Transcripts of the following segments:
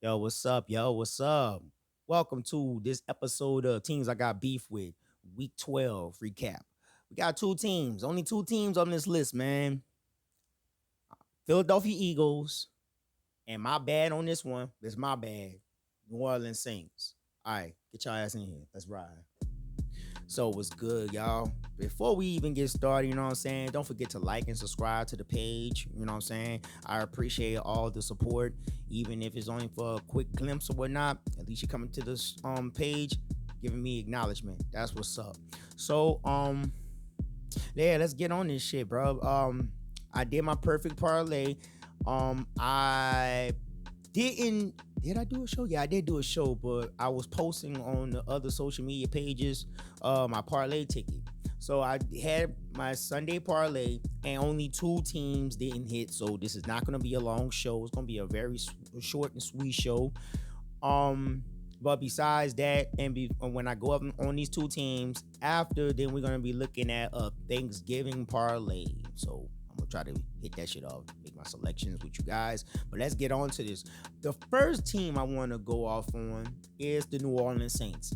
Yo, what's up? Yo, what's up? Welcome to this episode of Teams I Got Beef With, Week 12 recap. We got two teams, only two teams on this list, man. Philadelphia Eagles, and my bad on this one. It's my bad. New Orleans Saints. All right, get your ass in here. Let's ride. So what's good, y'all? Before we even get started, you know what I'm saying? Don't forget to like and subscribe to the page. You know what I'm saying? I appreciate all the support, even if it's only for a quick glimpse or whatnot. At least you're coming to this page, giving me acknowledgement. That's what's up. So yeah, let's get on this shit, bro. I did my perfect parlay. I didn't did I do a show? Yeah, I did do a show, but I was posting on the other social media pages my parlay ticket. So I had my Sunday parlay, and only two teams didn't hit. So this is not going to be a long show. It's going to be a very short and sweet show. But besides that, when I go up on these two teams after, then we're gonna be looking at a Thanksgiving parlay. So I'm gonna try to hit that shit off, make my selections with you guys. But let's get on to this. The first team I want to go off on is the New Orleans Saints.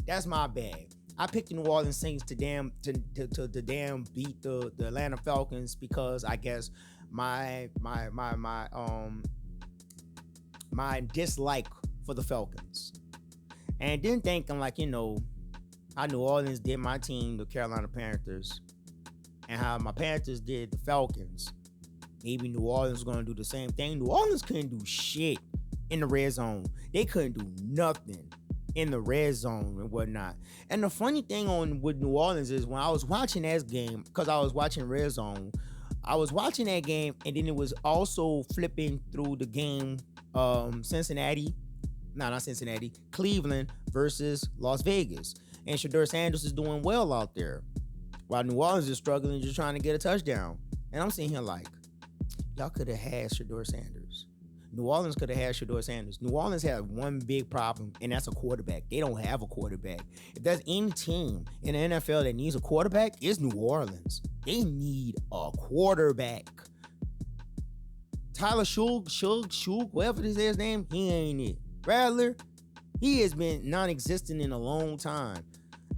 That's my bad. I picked the New Orleans Saints to damn beat the Atlanta Falcons because I guess my dislike for the Falcons. And then thinking like, how New Orleans did my team, the Carolina Panthers, and how my Panthers did the Falcons. Maybe New Orleans is going to do the same thing. New Orleans couldn't do shit in the red zone. They couldn't do nothing in the red zone and whatnot. And the funny thing with New Orleans is when I was watching that game, because I was watching red zone, I was watching that game, and then it was also flipping through the game Cleveland versus Las Vegas. And Shedeur Sanders is doing well out there, while New Orleans is struggling, just trying to get a touchdown. And I'm sitting here like, y'all could have had Shedeur Sanders. New Orleans could have had Shedeur Sanders. New Orleans had one big problem, and that's a quarterback. They don't have a quarterback. If there's any team in the NFL that needs a quarterback, it's New Orleans. They need a quarterback. Tyler Shug, whatever this is his name, he ain't it. Rattler, he has been non-existent in a long time.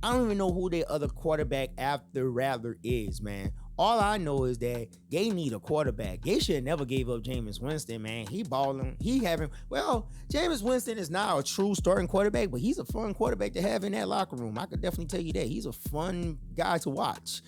I don't even know who their other quarterback after Rattler is, man. All I know is that they need a quarterback. They should have never gave up Jameis Winston, man. He balling. Jameis Winston is not a true starting quarterback, but he's a fun quarterback to have in that locker room. I could definitely tell you that. He's a fun guy to watch.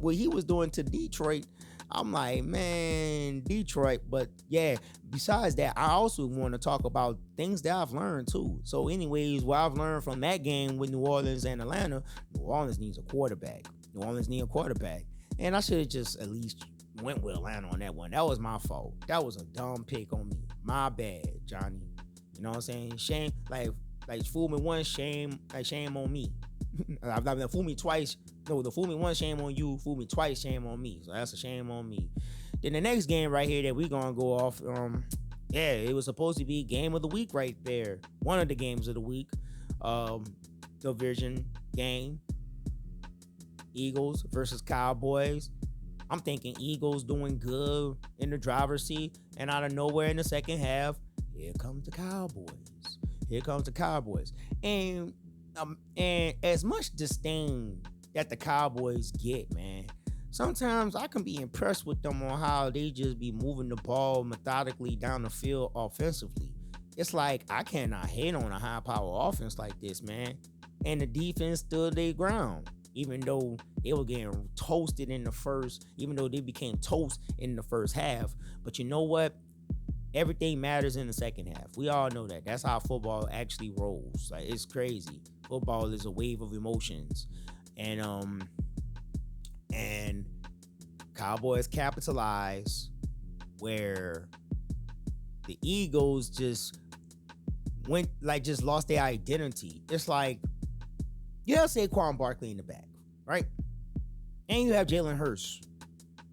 What he was doing to Detroit, I'm like, man, Detroit. But yeah, besides that, I also want to talk about things that I've learned too. So anyways, what I've learned from that game with New Orleans and Atlanta, New Orleans needs a quarterback. New Orleans need a quarterback. And I should have just at least went with Atlanta on that one. That was my fault. That was a dumb pick on me. My bad, Johnny. You know what I'm saying? Shame, like fool me once, shame on me. Fool me twice. No, the fool me once, shame on you. Fool me twice, shame on me. So that's a shame on me. Then the next game right here that we gonna go off, it was supposed to be game of the week right there. One of the games of the week. Division game. Eagles versus Cowboys. I'm thinking Eagles doing good in the driver's seat, and out of nowhere in the second half, here comes the Cowboys. Here comes the Cowboys. And as much disdain that the Cowboys get, man, sometimes I can be impressed with them on how they just be moving the ball methodically down the field offensively. It's like I cannot hate on a high power offense like this, man. And the defense stood their ground. Even though they were getting toasted in the first, even though they became toast in the first half. But you know what? Everything matters in the second half. We all know that. That's how football actually rolls. Like, it's crazy. Football is a wave of emotions. And Cowboys capitalize where the Eagles just lost their identity. It's like, you have Saquon Barkley in the back, right? And you have Jalen Hurts,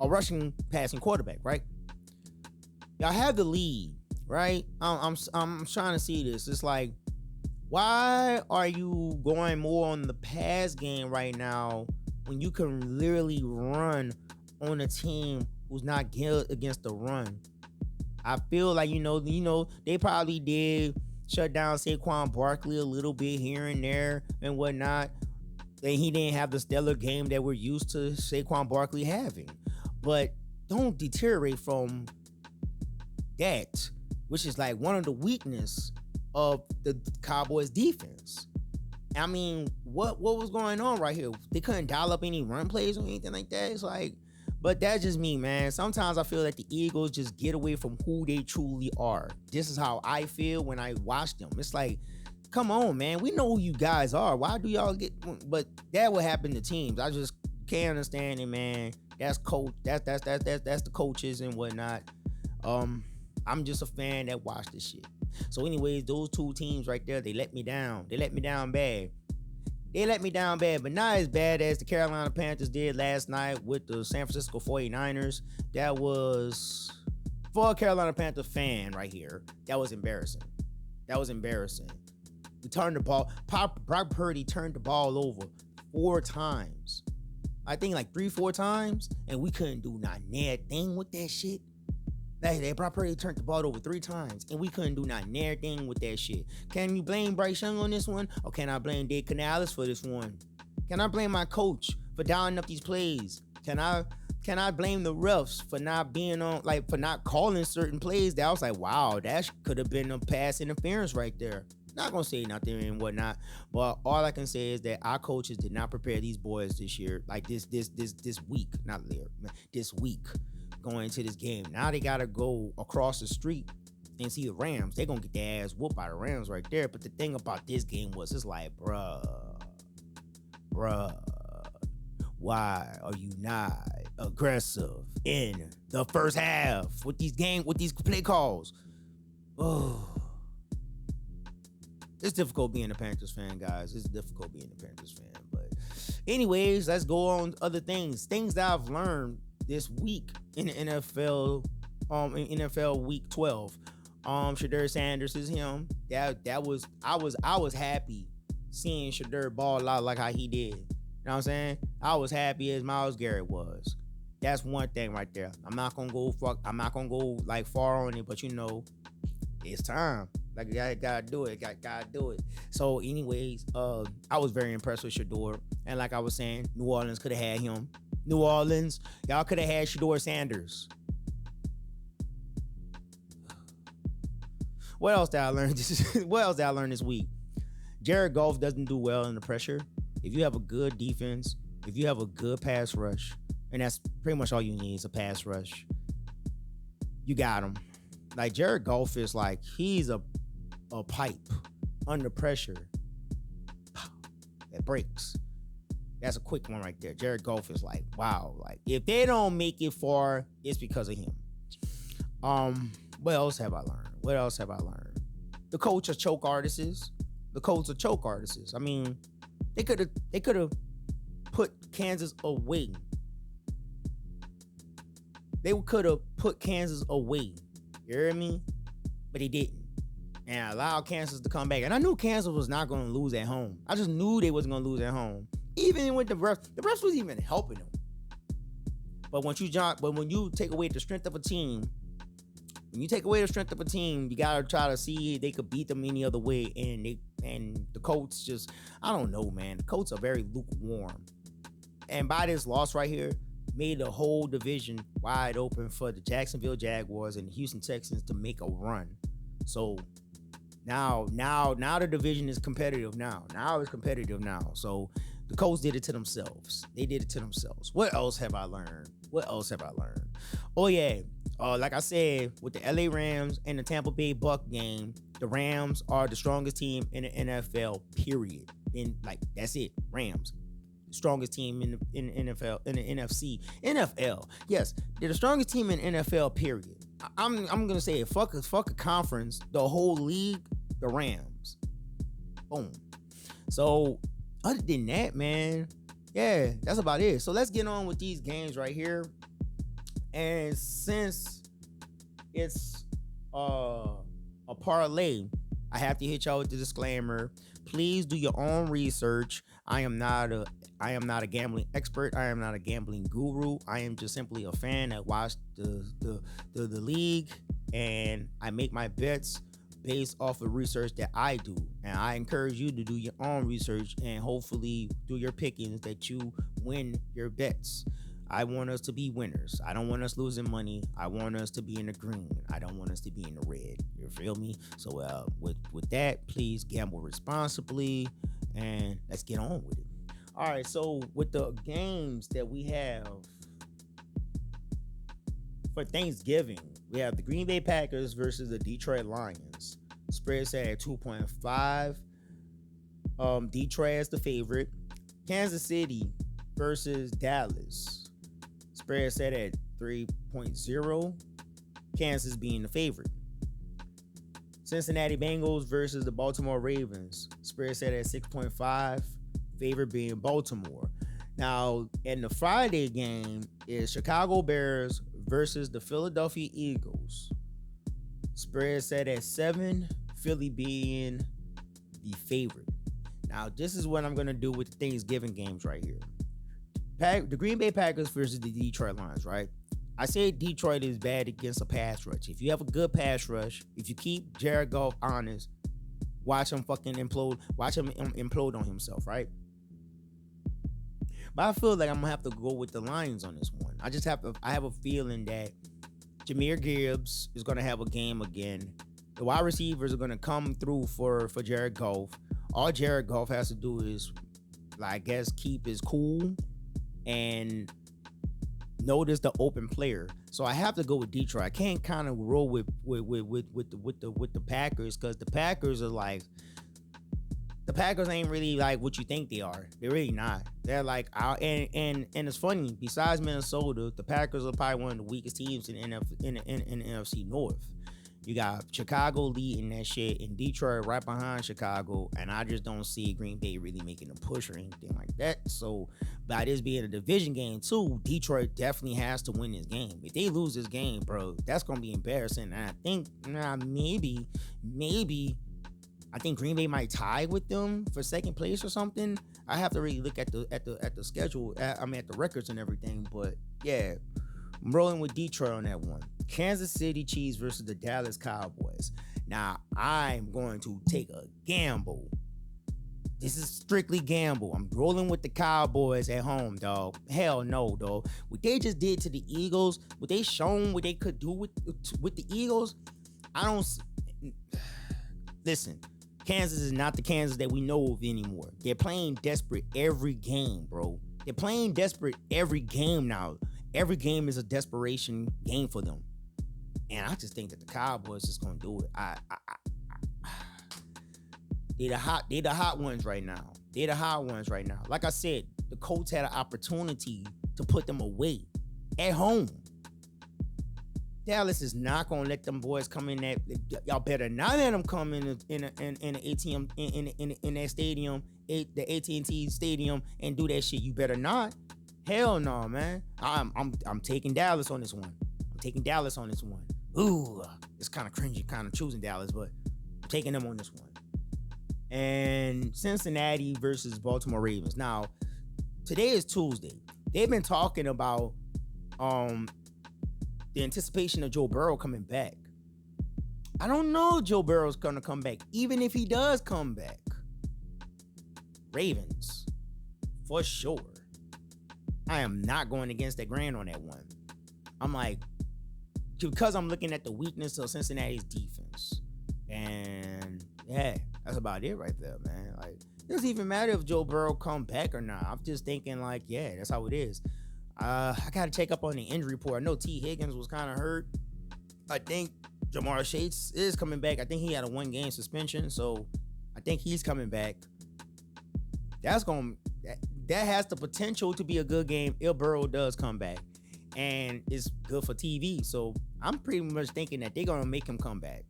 a rushing, passing quarterback, right? Y'all have the lead, right? I'm trying to see this. It's like, why are you going more on the pass game right now when you can literally run on a team who's not good against the run? I feel like they probably did shut down Saquon Barkley a little bit here and there and whatnot. And he didn't have the stellar game that we're used to Saquon Barkley having. But don't deteriorate from that, which is like one of the weakness of the Cowboys defense. I mean, what was going on right here? They couldn't dial up any run plays or anything like that. It's like, but that's just me, man. Sometimes I feel that the Eagles just get away from who they truly are. This is how I feel when I watch them. It's like, come on, man. We know who you guys are. Why do y'all get? But that would happen to teams. I just can't understand it, man. That's coach. That's the coaches and whatnot. I'm just a fan that watch this shit. So, anyways, those two teams right there, they let me down. They let me down bad. But not as bad as the Carolina Panthers did last night with the San Francisco 49ers. That was, for a Carolina Panther fan right here, that was embarrassing. We turned the ball. Brock Purdy turned the ball over 4 times. I think like 3-4 times, and we couldn't do not near thing with that shit. That Brock Purdy turned the ball over 3 times, and we couldn't do not near thing with that shit. Can you blame Bryce Young on this one, or can I blame Dave Canales for this one? Can I blame my coach for dialing up these plays? Can I blame the refs for not being on, like, for not calling certain plays that I was like, wow, that could have been a pass interference right there. Not gonna say nothing and whatnot, but all I can say is that our coaches did not prepare these boys this year, like this week, not later, this week, going into this game. Now they gotta go across the street and see the Rams. They're gonna get their ass whooped by the Rams right there. But the thing about this game was, it's like, bruh, why are you not aggressive in the first half with these play calls? Oh. It's difficult being a Panthers fan, guys. It's difficult being a Panthers fan. But anyways, let's go on other things. Things that I've learned this week in the NFL, in NFL Week 12. Shedeur Sanders is him. I was happy seeing Shedeur ball out like how he did. You know what I'm saying? I was happy as Myles Garrett was. That's one thing right there. I'm not gonna go like far on it, but it's time. Like, I gotta do it. Gotta do it. So, anyways, I was very impressed with Shedeur. And like I was saying, New Orleans could have had him. New Orleans, y'all could have had Shedeur Sanders. What else did I learn this week? Jared Goff doesn't do well under pressure. If you have a good defense, if you have a good pass rush, and that's pretty much all you need is a pass rush, you got him. Like, Jared Goff is like, he's a pipe under pressure. That breaks. That's a quick one right there. Jared Goff is like, wow. Like, if they don't make it far, it's because of him. What else have I learned? The Colts are choke artists. I mean, they could have put Kansas away. They could have put Kansas away. You hear me? But they didn't. And allowed Kansas to come back. And I knew Kansas was not going to lose at home. I just knew they wasn't going to lose at home. Even with the refs wasn't even helping them. But when you take away the strength of a team, you gotta try to see if they could beat them any other way. And the Colts just, I don't know, man. The Colts are very lukewarm. And by this loss right here, made the whole division wide open for the Jacksonville Jaguars and the Houston Texans to make a run. So now the division is competitive now. So the Colts did it to themselves. What else have I learned? Oh yeah, like I said, with the LA Rams and the Tampa Bay Buck game, the Rams are the strongest team in the NFL, period. That's it. Rams. Strongest team in the NFL, in the NFL. Yes, they're the strongest team in NFL, period. I'm gonna say it. Fuck a conference. The whole league, the Rams. Boom. So other than that, man, yeah, that's about it. So let's get on with these games right here. And since it's a parlay, I have to hit y'all with the disclaimer. Please do your own research. I am not a gambling expert. I am not a gambling guru. I am just simply a fan that watched the league and I make my bets based off of research that I do. And I encourage you to do your own research and hopefully do your pickings that you win your bets. I want us to be winners. I don't want us losing money. I want us to be in the green. I don't want us to be in the red. You feel me? So with that, please gamble responsibly and let's get on with it. All right, so with the games that we have for Thanksgiving, we have the Green Bay Packers versus the Detroit Lions. Spread set at 2.5. Detroit is the favorite. Kansas City versus Dallas. Spread set at 3.0. Kansas being the favorite. Cincinnati Bengals versus the Baltimore Ravens. Spread set at 6.5. Favorite being Baltimore. Now, in the Friday game is Chicago Bears versus the Philadelphia Eagles. Spread set at 7. Philly being the favorite. Now, this is what I'm going to do with the Thanksgiving games right here. The Green Bay Packers versus the Detroit Lions, right? I say Detroit is bad against a pass rush. If you have a good pass rush, if you keep Jared Goff honest, watch him fucking implode. Watch him implode on himself, right? But I feel like I'm gonna have to go with the Lions on this one. I have a feeling that Jahmyr Gibbs is gonna have a game again. The wide receivers are gonna come through for Jared Goff. All Jared Goff has to do is, I guess, keep his cool and notice the open player. So I have to go with Detroit. I can't kind of roll with the Packers because the Packers are like, the Packers ain't really like what you think they are. They're really not. They're like and it's funny. Besides Minnesota, the Packers are probably one of the weakest teams in the NFC North. You got Chicago leading that shit, and Detroit right behind Chicago, and I just don't see Green Bay really making a push or anything like that. So, by this being a division game too, Detroit definitely has to win this game. If they lose this game, bro, that's gonna be embarrassing. And I think maybe I think Green Bay might tie with them for second place or something. I have to really look at the schedule. At the records and everything. But yeah, I'm rolling with Detroit on that one. Kansas City Chiefs versus the Dallas Cowboys. Now, I'm going to take a gamble. This is strictly gamble. I'm rolling with the Cowboys at home, dog. Hell no, dog. What they just did to the Eagles, what they shown what they could do with the Eagles, I don't... Listen, Kansas is not the Kansas that we know of anymore. They're playing desperate every game, bro. They're playing desperate every game now. Every game is a desperation game for them. And I just think that the Cowboys is gonna do it. They're the hot ones right now. They're the hot ones right now. Like I said, the Colts had an opportunity to put them away at home. Dallas is not gonna let them boys come in that. Y'all better not let them come in an ATM in that stadium, the AT&T stadium, and do that shit. You better not. Hell no, man. I'm taking Dallas on this one. Ooh, it's kind of cringy, kind of choosing Dallas, but I'm taking them on this one. And Cincinnati versus Baltimore Ravens. Now, today is Tuesday. They've been talking about the anticipation of Joe Burrow coming back. I don't know if Joe Burrow's gonna come back. Even if he does come back, Ravens, for sure. I am not going against that grain on that one. I'm like, because I'm looking at the weakness of Cincinnati's defense. And yeah, that's about it right there, man. Like, it doesn't even matter if Joe Burrow come back or not. I'm just thinking like, yeah, that's how it is. I got to check up on the injury report. I know T. Higgins was kind of hurt. I think Jamar Chase is coming back. I think he had a 1-game suspension, so I think he's coming back. That has the potential to be a good game if Burrow does come back, and it's good for TV. So I'm pretty much thinking that they're gonna make him come back,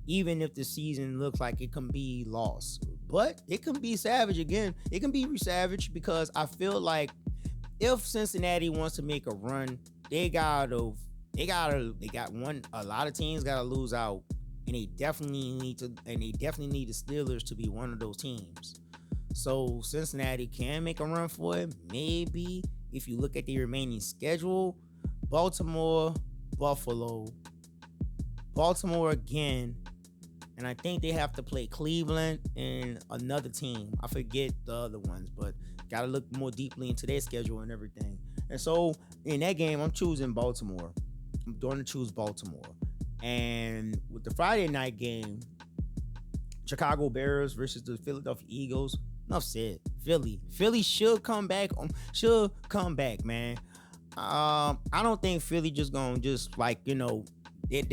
even if the season looks like it can be lost. But it can be savage again. It can be savage because I feel like if Cincinnati wants to make a run, a lot of teams gotta lose out, and they definitely need the Steelers to be one of those teams. So Cincinnati can make a run for it. Maybe if you look at the remaining schedule, Baltimore, Buffalo, Baltimore again, and I think they have to play Cleveland and another team. I forget the other ones, but gotta look more deeply into their schedule and everything. And so in that game, I'm choosing Baltimore. I'm going to choose Baltimore. And with the Friday night game, Chicago Bears versus the Philadelphia Eagles. Enough said. Philly should come back. Should come back, man. I don't think Philly just gonna just like they're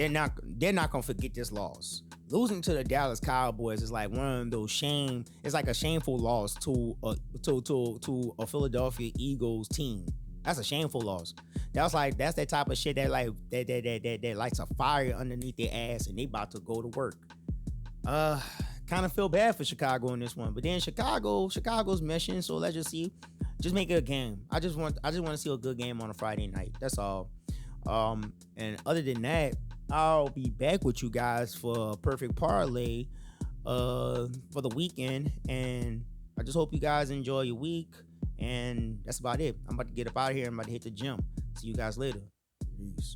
not gonna forget this loss. Losing to the Dallas Cowboys is like one of those shame. It's like a shameful loss to a Philadelphia Eagles team. That's a shameful loss. That's that type of shit that like that lights a fire underneath their ass and they about to go to work. Kind of feel bad for Chicago in this one, but then Chicago's mission. So let's just see, just make it a game. I just want to see a good game on a Friday night. That's all. And other than that, I'll be back with you guys for a perfect parlay, for the weekend. And I just hope you guys enjoy your week. And that's about it. I'm about to get up out of here. I'm about to hit the gym. See you guys later. Peace.